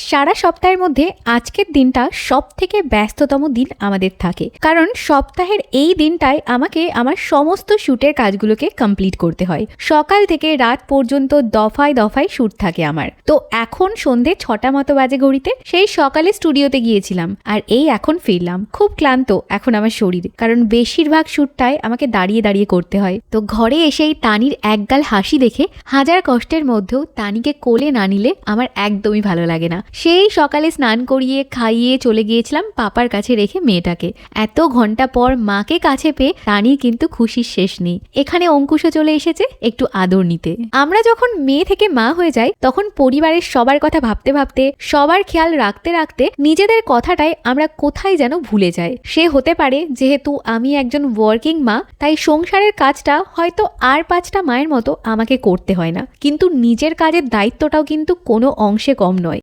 সারা সপ্তাহের মধ্যে আজকের দিনটা সবথেকে ব্যস্ততম দিন আমাদের থাকে, কারণ সপ্তাহের এই দিনটায় আমাকে আমার সমস্ত শ্যুটের কাজগুলোকে কমপ্লিট করতে হয়। সকাল থেকে রাত পর্যন্ত দফায় দফায় শ্যুট থাকে আমার। তো এখন সন্ধে 6টা মতো বাজে ঘড়িতে। সেই সকালে স্টুডিওতে গিয়েছিলাম আর এই এখন ফিরলাম। খুব ক্লান্ত এখন আমার শরীর, কারণ বেশিরভাগ শ্যুটটাই আমাকে দাঁড়িয়ে দাঁড়িয়ে করতে হয়। তো ঘরে এসেই তানির একগাল হাসি দেখে হাজার কষ্টের মধ্যেও তানিকে কোলে না নিলে আমার একদমই ভালো লাগে না। সেই সকালে স্নান করিয়ে খাইয়ে চলে গিয়েছিলাম পাপার কাছে রেখে মেয়েটাকে। এত ঘন্টা পর মাকে কাছে পেয়ে তানির কিন্তু খুশির শেষ নেই। এখানে অঙ্কুশও চলে এসেছে একটু আদর নিতে। আমরা যখন মেয়ে থেকে মা হয়ে যাই তখন পরিবারের সবার কথা ভাবতে ভাবতে, সবার খেয়াল রাখতে রাখতে নিজেদের কথাটাই আমরা কোথায় যেন ভুলে যাই। সে হতে পারে যেহেতু আমি একজন ওয়ার্কিং মা, তাই সংসারের কাজটা হয়তো আর 5টা মায়ের মতো আমাকে করতে হয় না, কিন্তু নিজের কাজের দায়িত্বটাও কিন্তু কোনো অংশে কম নয়।